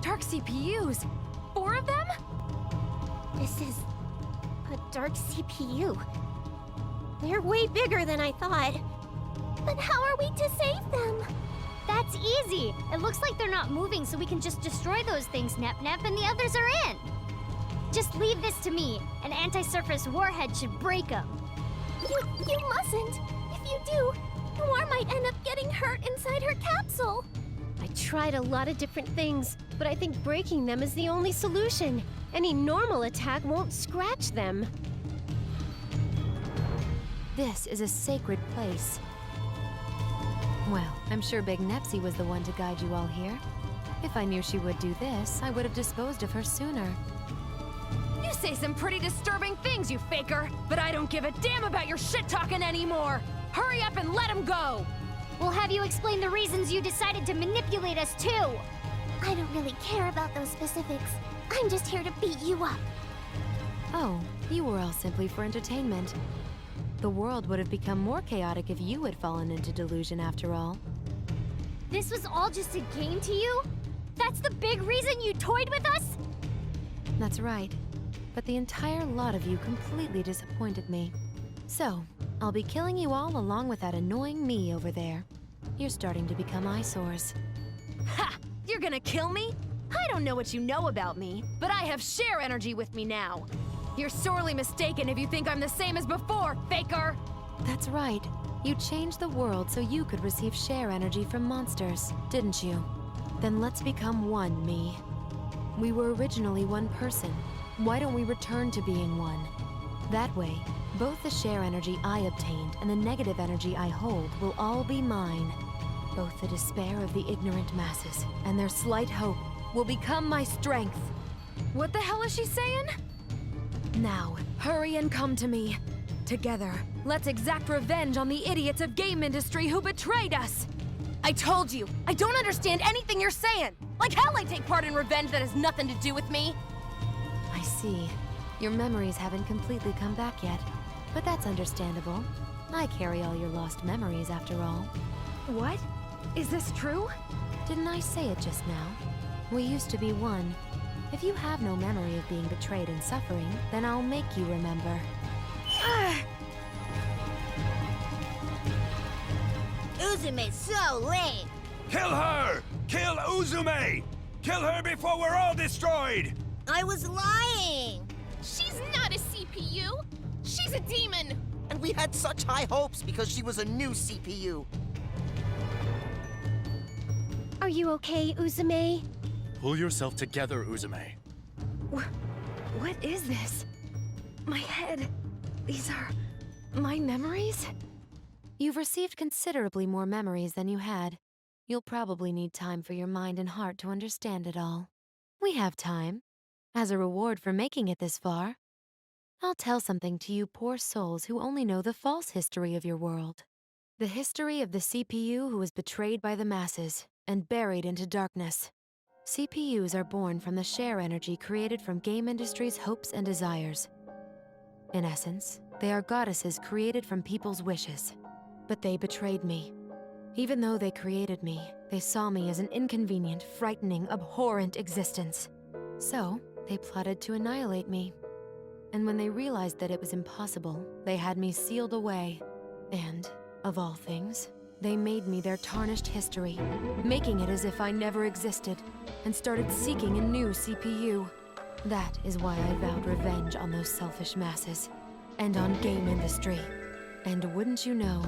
Dark CPUs! 4 of them? This is a dark CPU. They're way bigger than I thought. But how are we to save them? That's easy. It looks like they're not moving, so we can just destroy those things, Nep-Nep, and the others are in. Just leave this to me. An anti-surface warhead should break them. You mustn't. If you do, Noir might end up getting hurt inside her capsule. I tried a lot of different things, but I think breaking them is the only solution. Any normal attack won't scratch them. This is a sacred place. Well, I'm sure Big Nepsy was the one to guide you all here. If I knew she would do this, I would have disposed of her sooner. You say some pretty disturbing things, you faker, but I don't give a damn about your shit-talking anymore! Hurry up and let him go! We'll have you explain the reasons you decided to manipulate us too. I don't really care about those specifics. I'm just here to beat you up. Oh, you were all simply for entertainment. The world would have become more chaotic if you had fallen into delusion after all. This was all just a game to you? That's the big reason you toyed with us? That's right. But the entire lot of you completely disappointed me. So, I'll be killing you all along with that annoying me over there. You're starting to become eyesores. Ha! You're gonna kill me? I don't know what you know about me, but I have share energy with me now. You're sorely mistaken if you think I'm the same as before, faker! That's right. You changed the world so you could receive share energy from monsters, didn't you? Then let's become one, me. We were originally one person. Why don't we return to being one? That way, both the share energy I obtained and the negative energy I hold will all be mine. Both the despair of the ignorant masses and their slight hope will become my strength. What the hell is she saying? Now, hurry and come to me. Together, let's exact revenge on the idiots of game industry who betrayed us! I told you, I don't understand anything you're saying! Like hell I take part in revenge that has nothing to do with me! I see. Your memories haven't completely come back yet. But that's understandable. I carry all your lost memories after all. What? Is this true? Didn't I say it just now? We used to be one. If you have no memory of being betrayed and suffering, then I'll make you remember. Uzume's so lame. Kill her! Kill Uzume! Kill her before we're all destroyed! I was lying. She's not a CPU! She's a demon! And we had such high hopes because she was a new CPU. Are you okay, Uzume? Pull yourself together, Uzume. What is this? My head. These are my memories? You've received considerably more memories than you had. You'll probably need time for your mind and heart to understand it all. We have time. As a reward for making it this far, I'll tell something to you poor souls who only know the false history of your world. The history of the CPU who was betrayed by the masses and buried into darkness. CPUs are born from the share energy created from game industry's hopes and desires. In essence, they are goddesses created from people's wishes. But they betrayed me. Even though they created me, they saw me as an inconvenient, frightening, abhorrent existence. So, they plotted to annihilate me. And when they realized that it was impossible, they had me sealed away. And, of all things, they made me their tarnished history, making it as if I never existed, and started seeking a new CPU. That is why I vowed revenge on those selfish masses, and on game industry. And wouldn't you know,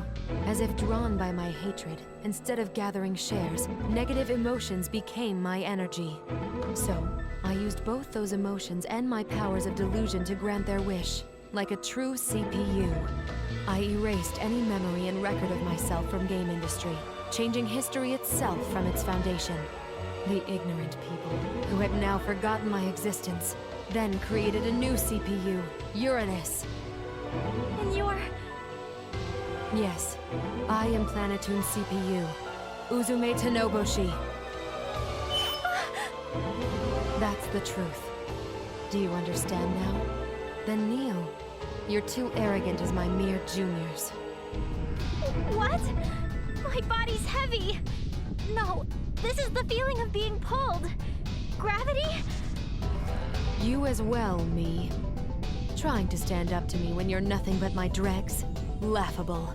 as if drawn by my hatred, instead of gathering shares, negative emotions became my energy. So, I used both those emotions and my powers of delusion to grant their wish, like a true CPU. I erased any memory and record of myself from game industry, changing history itself from its foundation. The ignorant people, who had now forgotten my existence, then created a new CPU, Uranus. And you're... Yes, I am Planetoon's CPU, Uzume Tanoboshi. That's the truth. Do you understand now? Then kneel. You're too arrogant as my mere juniors. What? My body's heavy. No, this is the feeling of being pulled. gravity? You as well, me. Trying to stand up to me when you're nothing but my dregs? Laughable.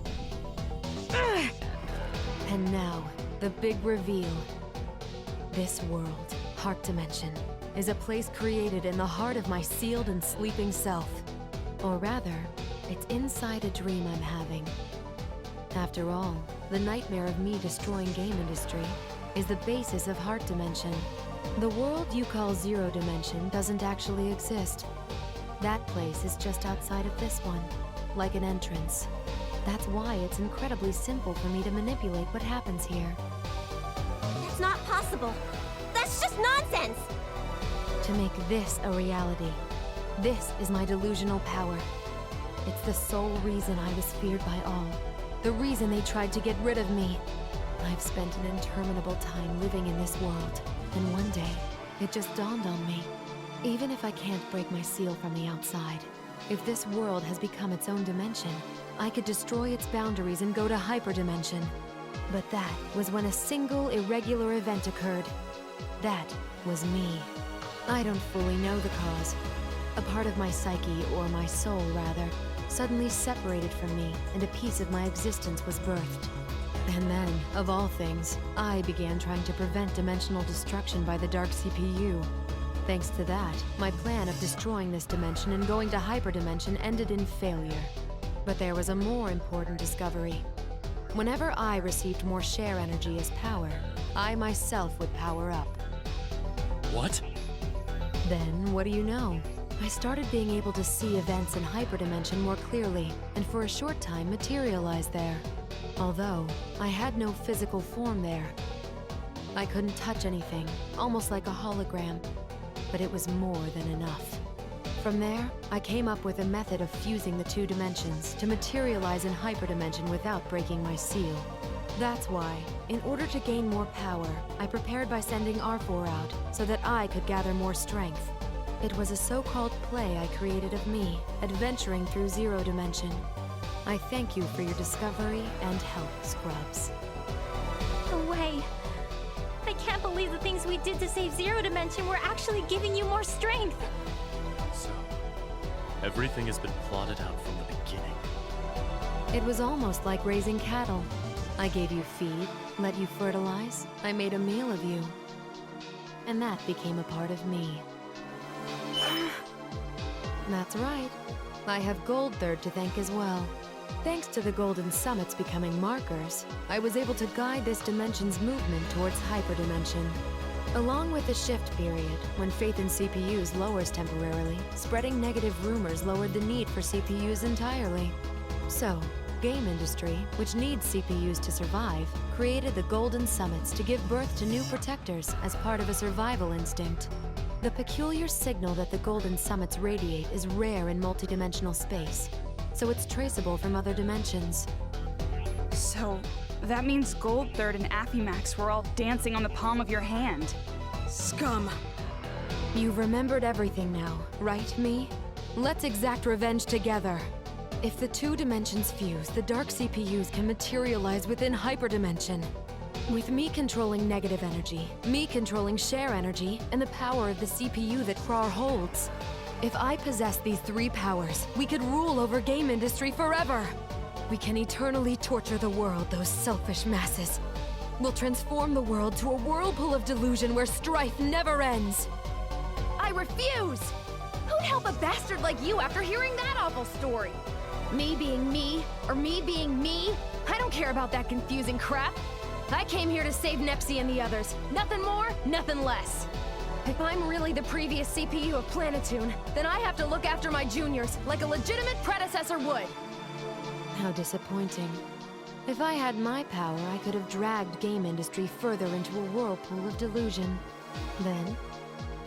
Ugh! And now, the big reveal. This world, Heart Dimension, is a place created in the heart of my sealed and sleeping self. Or rather, it's inside a dream I'm having. After all, the nightmare of me destroying game industry is the basis of Heart Dimension. The world you call Zero Dimension doesn't actually exist. That place is just outside of this one, like an entrance. That's why it's incredibly simple for me to manipulate what happens here. That's not possible. That's just nonsense! To make this a reality. This is my delusional power. It's the sole reason I was feared by all. The reason they tried to get rid of me. I've spent an interminable time living in this world, and one day, it just dawned on me. Even if I can't break my seal from the outside, if this world has become its own dimension, I could destroy its boundaries and go to hyperdimension. But that was when a single irregular event occurred. That was me. I don't fully know the cause. A part of my psyche, or my soul rather, suddenly separated from me, and a piece of my existence was birthed. And then, of all things, I began trying to prevent dimensional destruction by the Dark CPU. Thanks to that, my plan of destroying this dimension and going to hyperdimension ended in failure. But there was a more important discovery. Whenever I received more share energy as power, I myself would power up. What? Then, what do you know? I started being able to see events in hyperdimension more clearly, and for a short time materialized there. Although, I had no physical form there. I couldn't touch anything, almost like a hologram. But it was more than enough. From there, I came up with a method of fusing the two dimensions to materialize in hyperdimension without breaking my seal. That's why, in order to gain more power, I prepared by sending R4 out so that I could gather more strength. It was a so-called play I created of me, adventuring through Zero Dimension. I thank you for your discovery and help, Scrubs. No way. I can't believe the things we did to save Zero Dimension were actually giving you more strength. So, everything has been plotted out from the beginning. It was almost like raising cattle. I gave you feed, let you fertilize, I made a meal of you. And that became a part of me. That's right. I have Gold Third to thank as well. Thanks to the Golden Summits becoming markers, I was able to guide this dimension's movement towards hyperdimension. Along with the shift period, when faith in CPUs lowers temporarily, spreading negative rumors lowered the need for CPUs entirely. So, game industry, which needs CPUs to survive, created the Golden Summits to give birth to new protectors as part of a survival instinct. The peculiar signal that the Golden Summits radiate is rare in multidimensional space, so it's traceable from other dimensions. So, that means Gold Third and Affymax were all dancing on the palm of your hand. Scum! You've remembered everything now, right, me? Let's exact revenge together. If the two dimensions fuse, the Dark CPUs can materialize within hyperdimension. With me controlling negative energy, me controlling share energy, and the power of the CPU that Krar holds. If I possess these three powers, we could rule over game industry forever. We can eternally torture the world, those selfish masses. We'll transform the world to a whirlpool of delusion where strife never ends. I refuse! Who'd help a bastard like you after hearing that awful story? Me being me, or me being me? I don't care about that confusing crap. I came here to save Nepsi and the others. Nothing more, nothing less. If I'm really the previous CPU of Planetoon, then I have to look after my juniors like a legitimate predecessor would. How disappointing. If I had my power, I could have dragged game industry further into a whirlpool of delusion. Then,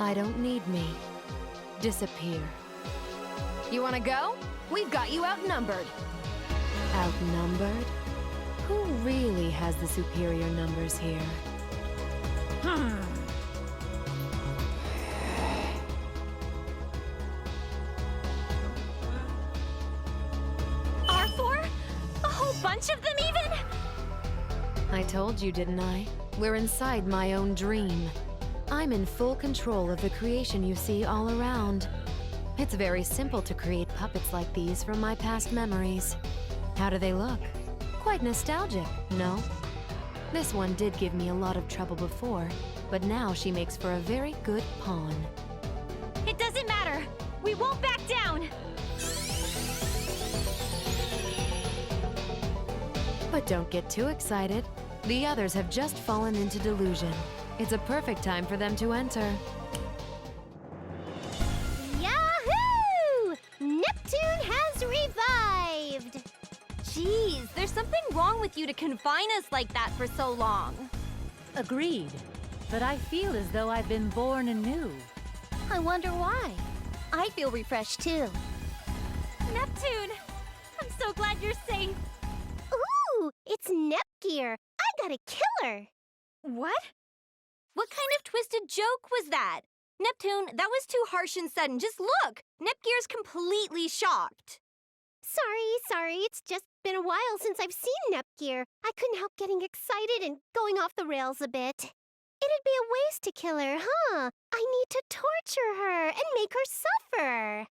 I don't need me. Disappear. You wanna go? We've got you outnumbered. Outnumbered? Who really has the superior numbers here? R4? A whole bunch of them even? I told you, didn't I? We're inside my own dream. I'm in full control of the creation you see all around. It's very simple to create puppets like these from my past memories. How do they look? Quite nostalgic, no? This one did give me a lot of trouble before, but now she makes for a very good pawn. It doesn't matter! We won't back down! But don't get too excited. The others have just fallen into delusion. It's a perfect time for them to enter. Yahoo! Neptune has revived! Jeez, there's something wrong with you to confine us like that for so long. Agreed. But I feel as though I've been born anew. I wonder why. I feel refreshed too. Neptune! I'm so glad you're safe. Ooh, it's Nepgear. I got a killer. What? What kind of twisted joke was that? Neptune, that was too harsh and sudden. Just look! Nepgear's completely shocked. Sorry. It's just been a while since I've seen Nepgear. I couldn't help getting excited and going off the rails a bit. It'd be a waste to kill her, huh? I need to torture her and make her suffer.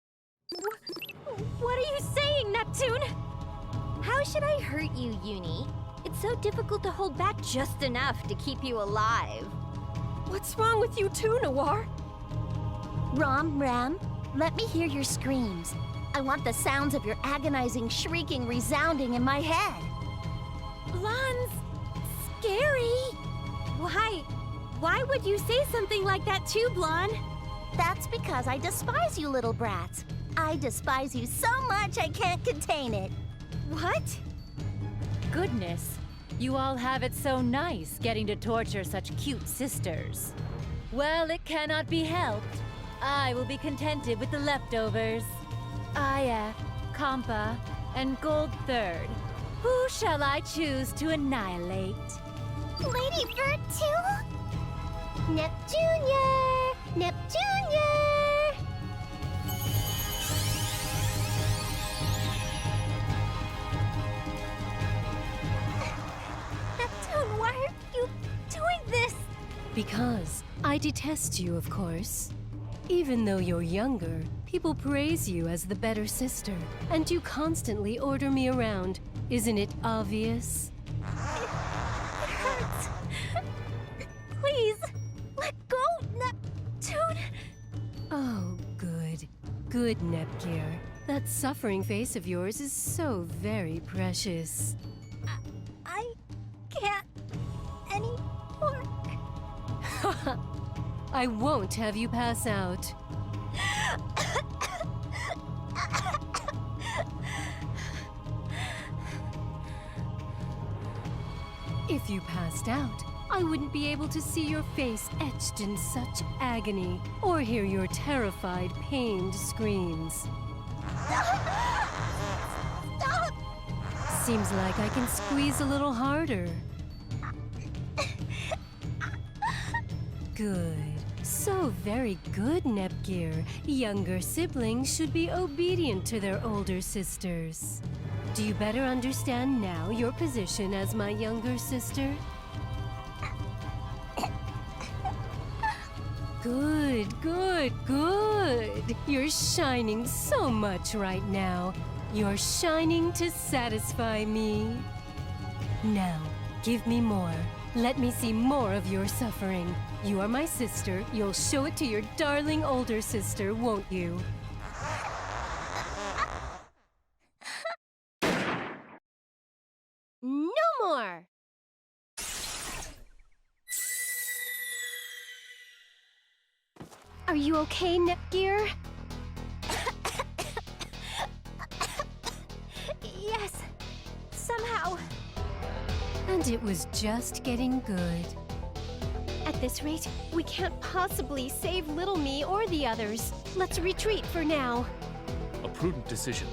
What are you saying, Neptune? How should I hurt you, Uni? It's so difficult to hold back just enough to keep you alive. What's wrong with you too, Noir? Ram, let me hear your screams. I want the sounds of your agonizing shrieking resounding in my head. Blonde's scary. Why would you say something like that too, Blonde? That's because I despise you little brats. I despise you so much I can't contain it. What? Goodness, you all have it so nice getting to torture such cute sisters. Well, it cannot be helped. I will be contented with the leftovers. Aya, Kampa, and Gold Third. Who shall I choose to annihilate? Lady Bird too? Neptunior! Neptunior! Neptune, why are you doing this? Because I detest you, of course. Even though you're younger, people praise you as the better sister, and you constantly order me around. Isn't it obvious? It hurts. Please, let go, Neptune. Oh, good. Good, Nepgear. That suffering face of yours is so very precious. I can't anymore. I won't have you pass out. If you passed out, I wouldn't be able to see your face etched in such agony, or hear your terrified, pained screams. Stop! Seems like I can squeeze a little harder. Good. So very good, Nepgear. Younger siblings should be obedient to their older sisters. Do you better understand now your position as my younger sister? Good. You're shining so much right now. You're shining to satisfy me. Now, give me more. Let me see more of your suffering. You are my sister. You'll show it to your darling older sister, won't you? No more! Are you okay, Nepgear? Yes, somehow. And it was just getting good. At this rate, we can't possibly save little me or the others. Let's retreat for now. A prudent decision.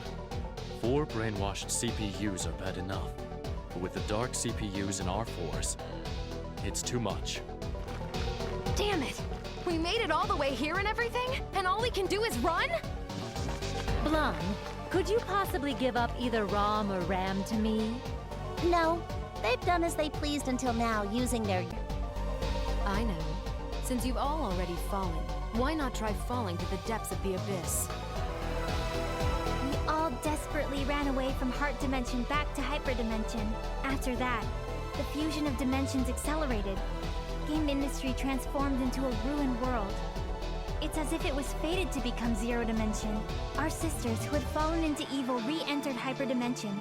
4 brainwashed CPUs are bad enough, but with the dark CPUs in our force, it's too much. Damn it! We made it all the way here and everything, and all we can do is run? Blonde, could you possibly give up either ROM or RAM to me? No, they've done as they pleased until now, using their... I know. Since you've all already fallen, why not try falling to the depths of the abyss? We all desperately ran away from Heart Dimension back to Hyperdimension. After that, the fusion of dimensions accelerated. Game industry transformed into a ruined world. It's as if it was fated to become Zero Dimension. Our sisters who had fallen into evil re-entered Hyperdimension,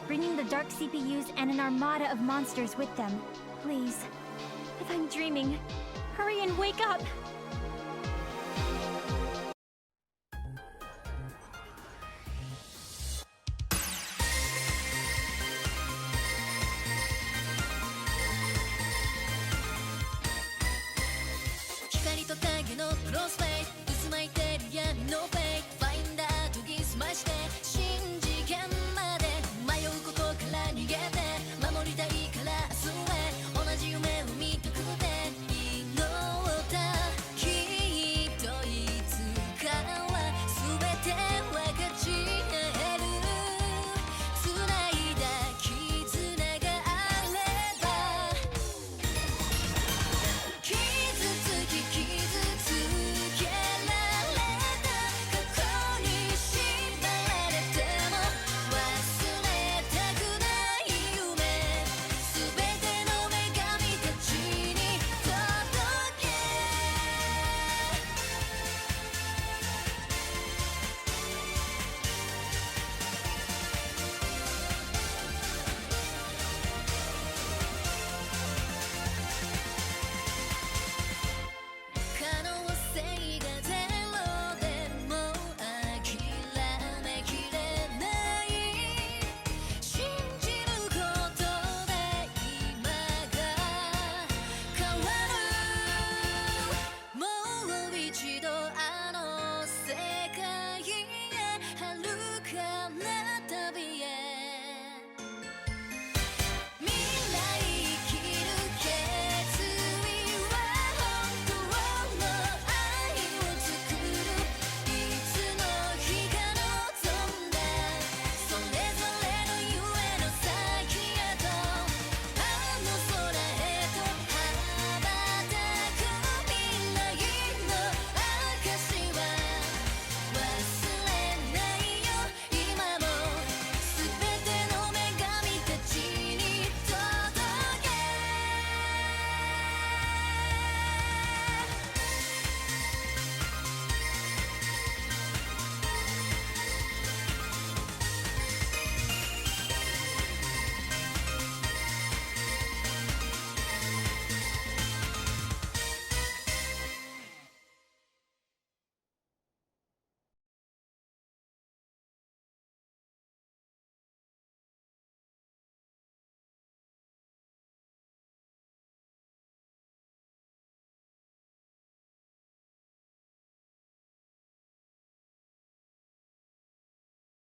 bringing the dark CPUs and an armada of monsters with them. Please, if I'm dreaming, hurry and wake up! Hikari to Tagi no crossfire